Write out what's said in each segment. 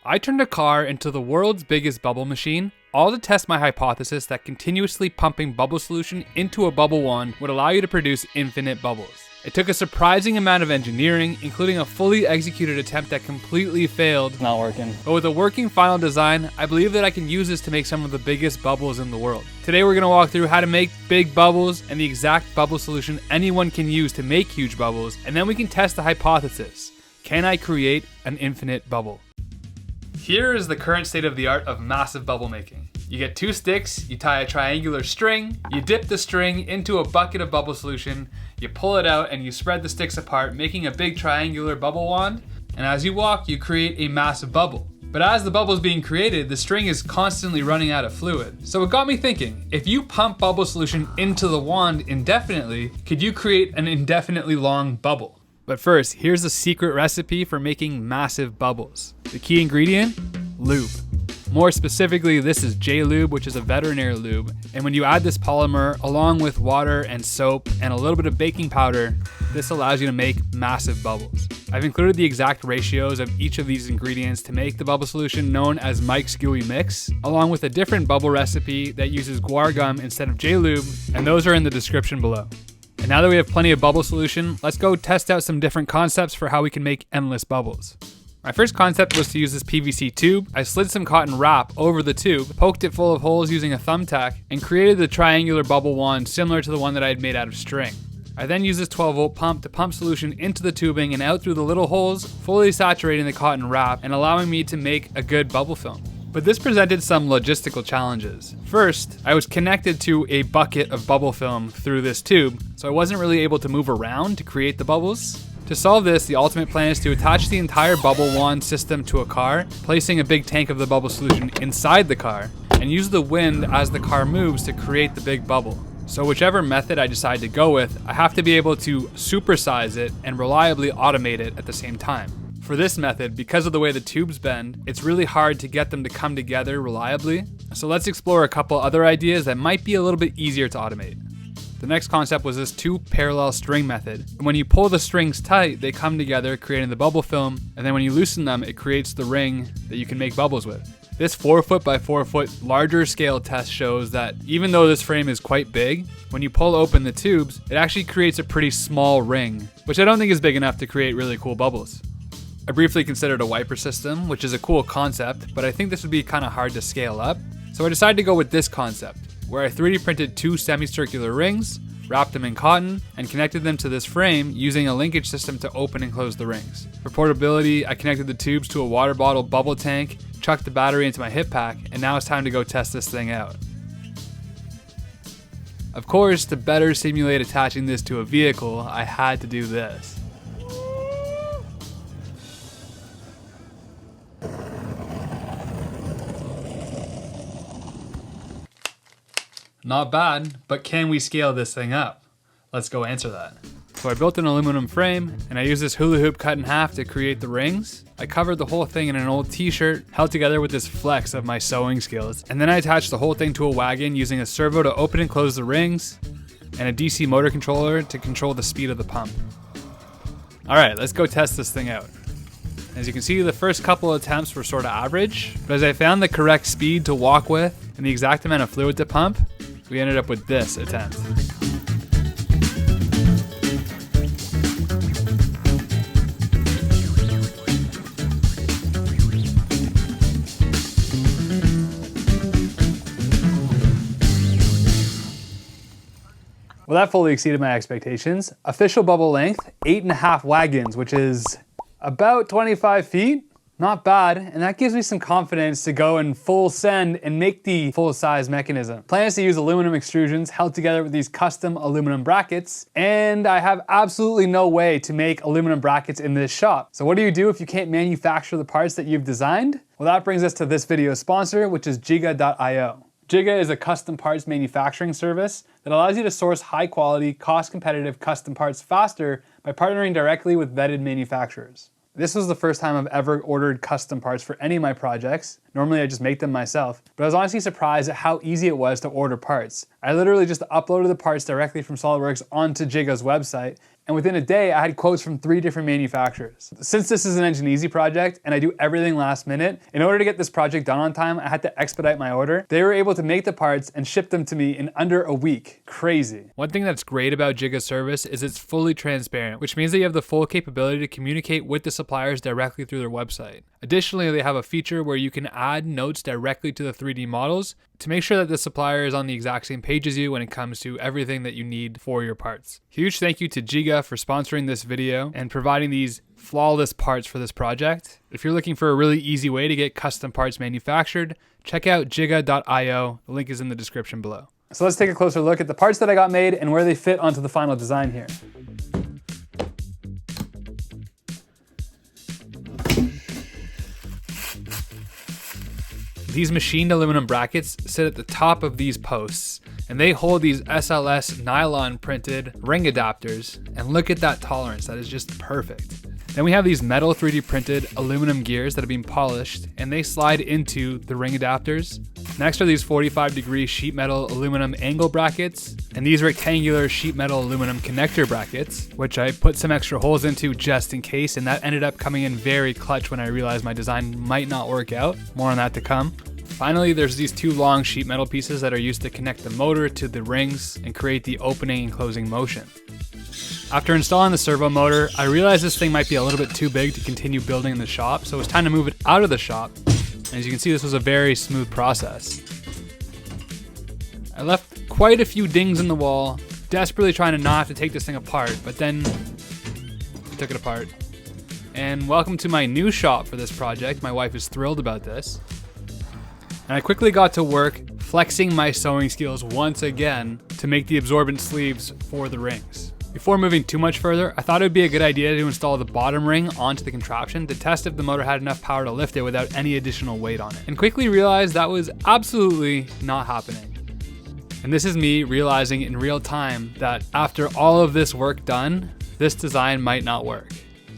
I turned a car into the world's biggest bubble machine, all to test my hypothesis that continuously pumping bubble solution into a bubble wand would allow you to produce infinite bubbles. It took a surprising amount of engineering, including a fully executed attempt that completely failed. Not working. But with a working final design, I believe that I can use this to make some of the biggest bubbles in the world. Today we're going to walk through how to make big bubbles and the exact bubble solution anyone can use to make huge bubbles, and then we can test the hypothesis. Can I create an infinite bubble? Here is the current state of the art of massive bubble making. You get two sticks, you tie a triangular string, you dip the string into a bucket of bubble solution, you pull it out and you spread the sticks apart, making a big triangular bubble wand, and as you walk, you create a massive bubble. But as the bubble is being created, the string is constantly running out of fluid. So it got me thinking, if you pump bubble solution into the wand indefinitely, could you create an indefinitely long bubble? But first, here's a secret recipe for making massive bubbles. The key ingredient? Lube. More specifically, this is J-Lube, which is a veterinary lube. And when you add this polymer along with water and soap and a little bit of baking powder, this allows you to make massive bubbles. I've included the exact ratios of each of these ingredients to make the bubble solution known as Mike's Gooey Mix, along with a different bubble recipe that uses guar gum instead of J-Lube, and those are in the description below. And now that we have plenty of bubble solution, let's go test out some different concepts for how we can make endless bubbles. My first concept was to use this PVC tube. I slid some cotton wrap over the tube, poked it full of holes using a thumbtack, and created the triangular bubble wand similar to the one that I had made out of string. I then used this 12-volt pump to pump solution into the tubing and out through the little holes, fully saturating the cotton wrap and allowing me to make a good bubble film. But this presented some logistical challenges. First, I was connected to a bucket of bubble film through this tube, so I wasn't really able to move around to create the bubbles. To solve this, the ultimate plan is to attach the entire bubble wand system to a car, placing a big tank of the bubble solution inside the car, and use the wind as the car moves to create the big bubble. So whichever method I decide to go with, I have to be able to supersize it and reliably automate it at the same time. For this method, because of the way the tubes bend, it's really hard to get them to come together reliably. So let's explore a couple other ideas that might be a little bit easier to automate. The next concept was this two parallel string method. When you pull the strings tight, they come together, creating the bubble film, and then when you loosen them, it creates the ring that you can make bubbles with. This 4-foot by 4-foot larger scale test shows that even though this frame is quite big, when you pull open the tubes, it actually creates a pretty small ring, which I don't think is big enough to create really cool bubbles. I briefly considered a wiper system, which is a cool concept, but I think this would be kind of hard to scale up. So I decided to go with this concept, where I 3D printed two semicircular rings, wrapped them in cotton, and connected them to this frame using a linkage system to open and close the rings. For portability, I connected the tubes to a water bottle bubble tank, chucked the battery into my hip pack, and now it's time to go test this thing out. Of course, to better simulate attaching this to a vehicle, I had to do this. Not bad, but can we scale this thing up? Let's go answer that. So I built an aluminum frame, and I used this hula hoop cut in half to create the rings. I covered the whole thing in an old t-shirt, held together with this flex of my sewing skills, and then I attached the whole thing to a wagon using a servo to open and close the rings, and a DC motor controller to control the speed of the pump. Alright, let's go test this thing out. As you can see, the first couple attempts were sort of average, but as I found the correct speed to walk with and the exact amount of fluid to pump, we ended up with this attempt. Well, that fully exceeded my expectations. Official bubble length, 8.5 wagons, which is about 25 feet. Not bad, and that gives me some confidence to go and full send and make the full size mechanism. Plan is to use aluminum extrusions held together with these custom aluminum brackets, and I have absolutely no way to make aluminum brackets in this shop. So what do you do if you can't manufacture the parts that you've designed? Well, that brings us to this video's sponsor, which is Giga.io. Giga is a custom parts manufacturing service that allows you to source high quality, cost competitive custom parts faster by partnering directly with vetted manufacturers. This was the first time I've ever ordered custom parts for any of my projects. Normally I just make them myself, but I was honestly surprised at how easy it was to order parts. I literally just uploaded the parts directly from SolidWorks onto Giga's website, And within a day, I had quotes from 3 different manufacturers. Since this is an Engine Easy project and I do everything last minute, in order to get this project done on time, I had to expedite my order. They were able to make the parts and ship them to me in under a week. Crazy. One thing that's great about Jiga's service is it's fully transparent, which means that you have the full capability to communicate with the suppliers directly through their website. Additionally, they have a feature where you can add notes directly to the 3D models to make sure that the supplier is on the exact same page as you when it comes to everything that you need for your parts. Huge thank you to Jiga for sponsoring this video and providing these flawless parts for this project. If you're looking for a really easy way to get custom parts manufactured, check out jiga.io. The link is in the description below. So let's take a closer look at the parts that I got made and where they fit onto the final design here. These machined aluminum brackets sit at the top of these posts, and they hold these SLS nylon printed ring adapters, and look at that tolerance, that is just perfect. Then we have these metal 3D printed aluminum gears that have been polished, and they slide into the ring adapters. Next are these 45-degree sheet metal aluminum angle brackets, and these rectangular sheet metal aluminum connector brackets, which I put some extra holes into just in case, and that ended up coming in very clutch when I realized my design might not work out. More on that to come. Finally, there's these 2 long sheet metal pieces that are used to connect the motor to the rings and create the opening and closing motion. After installing the servo motor, I realized this thing might be a little bit too big to continue building in the shop, so it was time to move it out of the shop. And as you can see, this was a very smooth process. I left quite a few dings in the wall, desperately trying to not have to take this thing apart, but then I took it apart. And welcome to my new shop for this project. My wife is thrilled about this. And I quickly got to work flexing my sewing skills once again to make the absorbent sleeves for the rings. Before moving too much further, I thought it would be a good idea to install the bottom ring onto the contraption to test if the motor had enough power to lift it without any additional weight on it, and quickly realized that was absolutely not happening. And this is me realizing in real time that after all of this work done, this design might not work.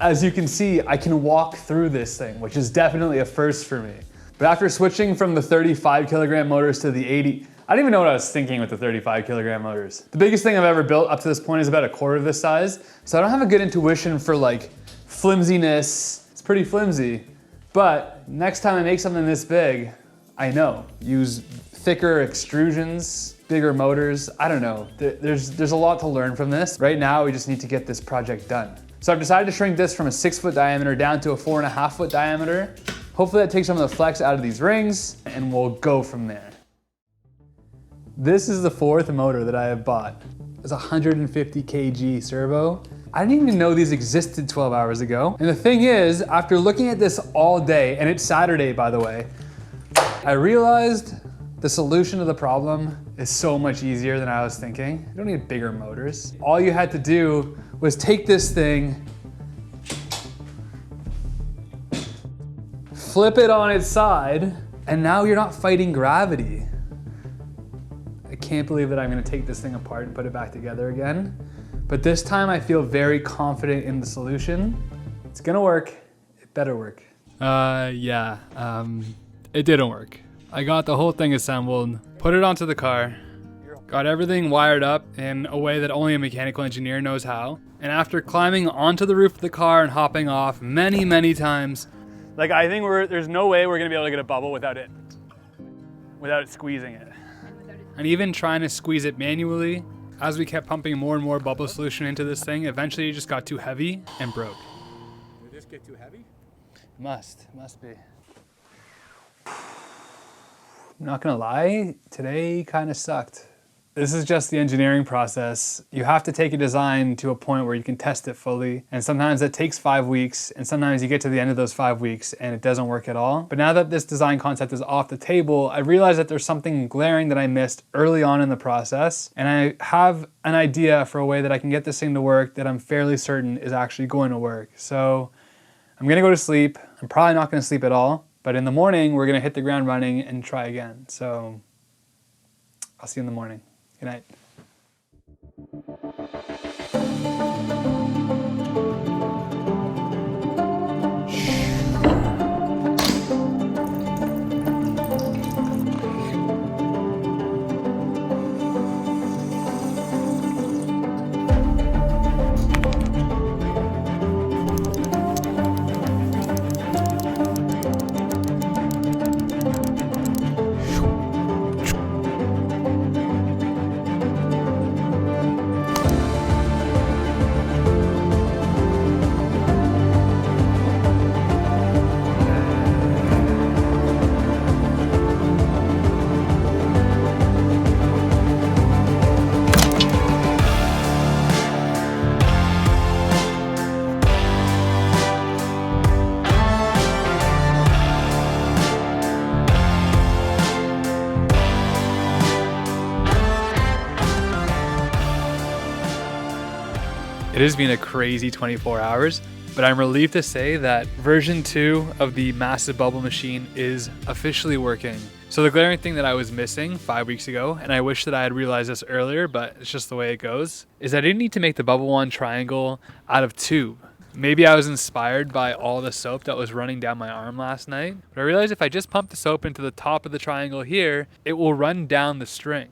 As you can see, I can walk through this thing, which is definitely a first for me. But after switching from the 35 kilogram motors to the 80, I don't even know what I was thinking with the 35 kilogram motors. The biggest thing I've ever built up to this point is about a quarter of this size, so I don't have a good intuition for like flimsiness. It's pretty flimsy, but next time I make something this big, I know. Use thicker extrusions, bigger motors, I don't know. There's a lot to learn from this. Right now, we just need to get this project done. So I've decided to shrink this from a 6-foot diameter down to a 4.5-foot diameter. Hopefully that takes some of the flex out of these rings, and we'll go from there. This is the 4th motor that I have bought. It's a 150 kg servo. I didn't even know these existed 12 hours ago. And the thing is, after looking at this all day, and it's Saturday by the way, I realized the solution to the problem is so much easier than I was thinking. You don't need bigger motors. All you had to do was take this thing, flip it on its side, and now you're not fighting gravity. I can't believe that I'm gonna take this thing apart and put it back together again. But this time I feel very confident in the solution. It's gonna work, it better work. It didn't work. I got the whole thing assembled, put it onto the car, got everything wired up in a way that only a mechanical engineer knows how. And after climbing onto the roof of the car and hopping off many, many times, like I think there's no way we're gonna be able to get a bubble without it squeezing it. And even trying to squeeze it manually, as we kept pumping more and more bubble solution into this thing, eventually it just got too heavy and broke. Did this get too heavy? Must be. I'm not gonna lie, today kind of sucked. This is just the engineering process. You have to take a design to a point where you can test it fully. And sometimes that takes 5 weeks, and sometimes you get to the end of those 5 weeks and it doesn't work at all. But now that this design concept is off the table, I realize that there's something glaring that I missed early on in the process. And I have an idea for a way that I can get this thing to work that I'm fairly certain is actually going to work. So I'm gonna go to sleep. I'm probably not gonna sleep at all, but in the morning, we're gonna hit the ground running and try again. So I'll see you in the morning. Good night. It has been a crazy 24 hours, but I'm relieved to say that version 2 of the massive bubble machine is officially working. So the glaring thing that I was missing 5 weeks ago, and I wish that I had realized this earlier, but it's just the way it goes, is I didn't need to make the bubble wand triangle out of tube. Maybe I was inspired by all the soap that was running down my arm last night, but I realized if I just pump the soap into the top of the triangle here, it will run down the string.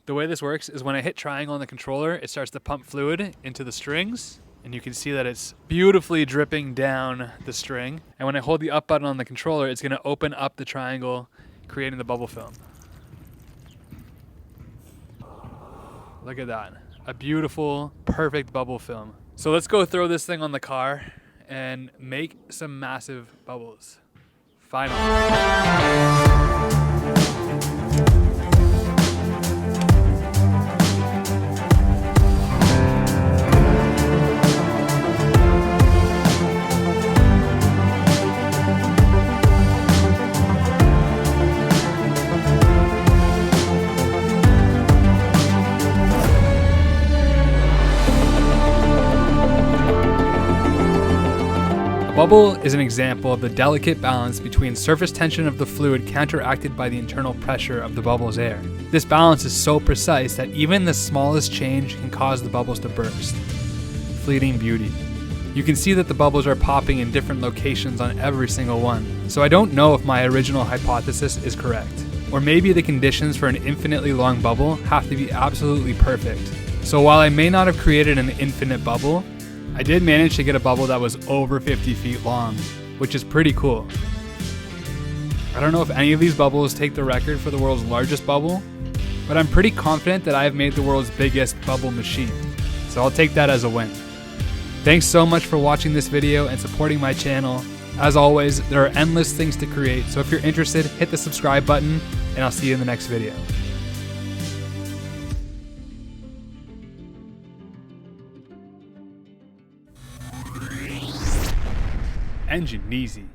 The way this works is when I hit triangle on the controller, it starts to pump fluid into the strings, and you can see that it's beautifully dripping down the string. And when I hold the up button on the controller, it's gonna open up the triangle, creating the bubble film. Look at that. A beautiful, perfect bubble film. So let's go throw this thing on the car and make some massive bubbles. Finally. A bubble is an example of the delicate balance between surface tension of the fluid counteracted by the internal pressure of the bubble's air. This balance is so precise that even the smallest change can cause the bubbles to burst. Fleeting beauty. You can see that the bubbles are popping in different locations on every single one. So I don't know if my original hypothesis is correct. Or maybe the conditions for an infinitely long bubble have to be absolutely perfect. So while I may not have created an infinite bubble, I did manage to get a bubble that was over 50 feet long, which is pretty cool. I don't know if any of these bubbles take the record for the world's largest bubble, but I'm pretty confident that I have made the world's biggest bubble machine, so I'll take that as a win. Thanks so much for watching this video and supporting my channel. As always, there are endless things to create, so if you're interested, hit the subscribe button, and I'll see you in the next video. Engine easy.